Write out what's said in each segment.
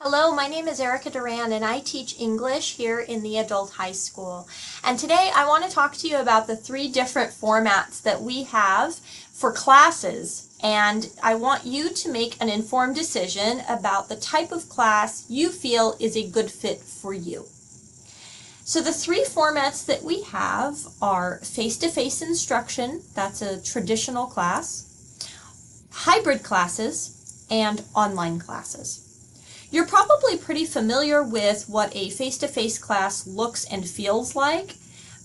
Hello, my name is Erica Duran and I teach English here in the adult high school. And today I want to talk to you about the three different formats that we have for classes, and I want you to make an informed decision about the type of class you feel is a good fit for you. So the three formats that we have are face-to-face instruction, that's a traditional class, hybrid classes, and online classes. You're probably pretty familiar with what a face-to-face class looks and feels like,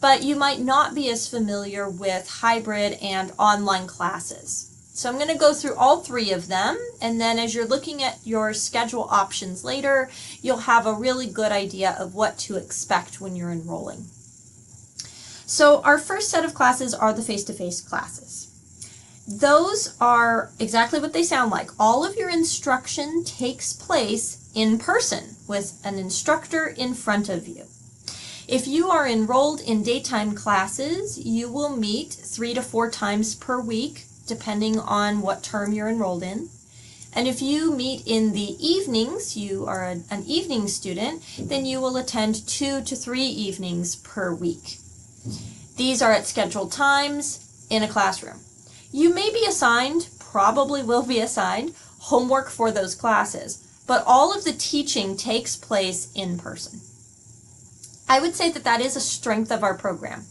but you might not be as familiar with hybrid and online classes. So I'm going to go through all three of them, and then as you're looking at your schedule options later, you'll have a really good idea of what to expect when you're enrolling. So our first set of classes are the face-to-face classes. Those are exactly what they sound like. All of your instruction takes place in person with an instructor in front of you. If you are enrolled in daytime classes, you will meet 3 to 4 times per week, depending on what term you're enrolled in. And if you meet in the evenings, you are an evening student, then you will attend 2 to 3 evenings per week. These are at scheduled times in a classroom. You may be assigned, probably will be assigned, homework for those classes, but all of the teaching takes place in person. I would say that that is a strength of our program.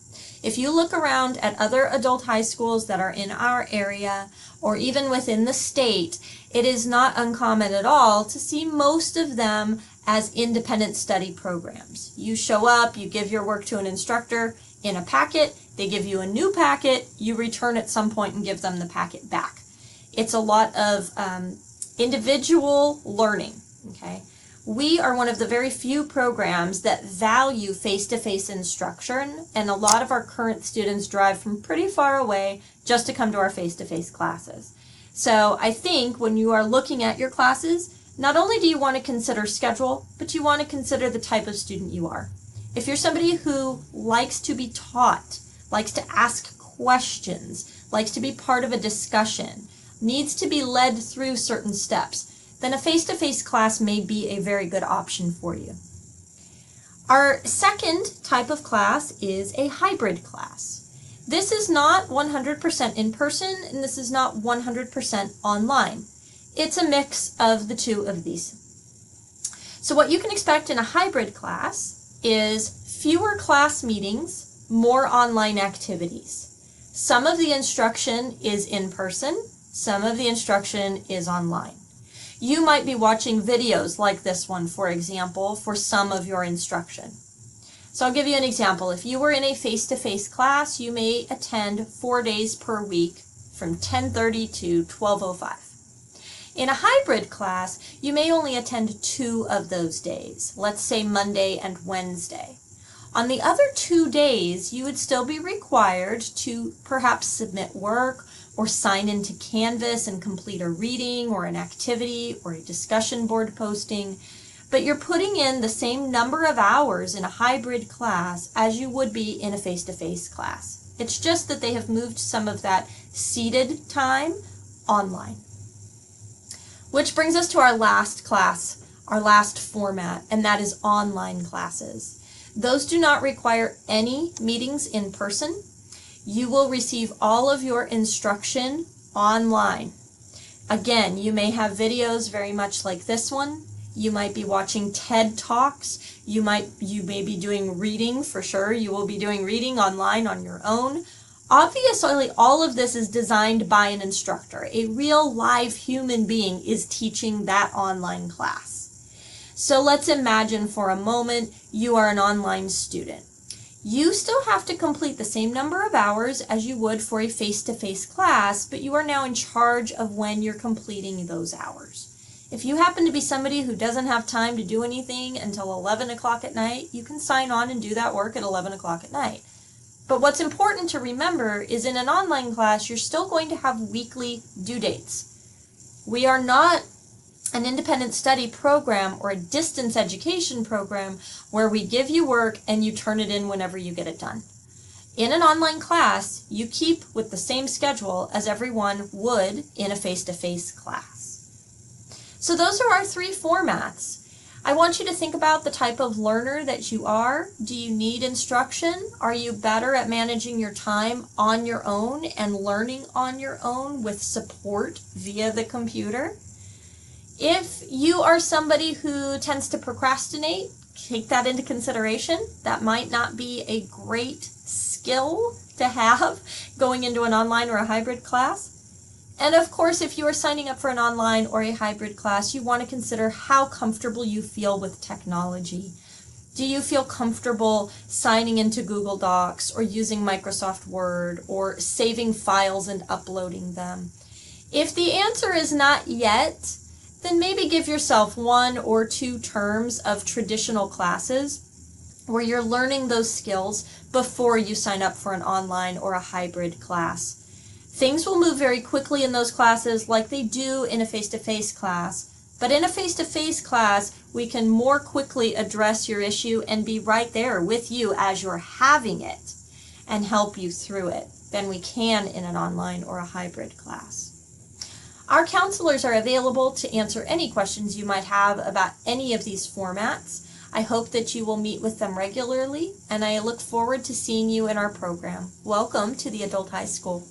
If you look around at other adult high schools that are in our area or even within the state, it is not uncommon at all to see most of them as independent study programs. You show up, you give your work to an instructor in a packet, they give you a new packet, you return at some point and give them the packet back. It's a lot of individual learning, okay? We are one of the very few programs that value face-to-face instruction, and a lot of our current students drive from pretty far away just to come to our face-to-face classes. So I think when you are looking at your classes, not only do you want to consider schedule, but you want to consider the type of student you are. If you're somebody who likes to be taught, likes to ask questions, likes to be part of a discussion, needs to be led through certain steps, then a face-to-face class may be a very good option for you. Our second type of class is a hybrid class. This is not 100% in person, and this is not 100% online. It's a mix of the two of these. So what you can expect in a hybrid class is fewer class meetings, more online activities. Some of the instruction is in person, some of the instruction is online. You might be watching videos like this one, for example, for some of your instruction. So I'll give you an example. If you were in a face-to-face class, you may attend 4 days per week from 10:30 to 12:05. In a hybrid class, you may only attend 2 of those days, let's say Monday and Wednesday. On the other 2 days, you would still be required to perhaps submit work or sign into Canvas and complete a reading or an activity or a discussion board posting, but you're putting in the same number of hours in a hybrid class as you would be in a face-to-face class. It's just that they have moved some of that seated time online. Which brings us to our last class, our last format, and that is online classes. Those do not require any meetings in person. You will receive all of your instruction online. Again, you may have videos very much like this one. You might be watching TED Talks. You may be doing reading for sure. You will be doing reading online on your own. Obviously, all of this is designed by an instructor. A real live human being is teaching that online class. So let's imagine for a moment you are an online student. You still have to complete the same number of hours as you would for a face-to-face class, but you are now in charge of when you're completing those hours. If you happen to be somebody who doesn't have time to do anything until 11 o'clock at night, you can sign on and do that work at 11 o'clock at night. But what's important to remember is in an online class, you're still going to have weekly due dates. We are not an independent study program or a distance education program where we give you work and you turn it in whenever you get it done. In an online class, you keep with the same schedule as everyone would in a face-to-face class. So those are our three formats. I want you to think about the type of learner that you are. Do you need instruction? Are you better at managing your time on your own and learning on your own with support via the computer? If you are somebody who tends to procrastinate, take that into consideration. That might not be a great skill to have going into an online or a hybrid class. And of course, if you are signing up for an online or a hybrid class, you want to consider how comfortable you feel with technology. Do you feel comfortable signing into Google Docs or using Microsoft Word or saving files and uploading them? If the answer is not yet, then maybe give yourself 1 or 2 terms of traditional classes where you're learning those skills before you sign up for an online or a hybrid class. Things will move very quickly in those classes like they do in a face-to-face class. But in a face-to-face class, we can more quickly address your issue and be right there with you as you're having it and help you through it than we can in an online or a hybrid class. Our counselors are available to answer any questions you might have about any of these formats. I hope that you will meet with them regularly, and I look forward to seeing you in our program. Welcome to the Adult High School.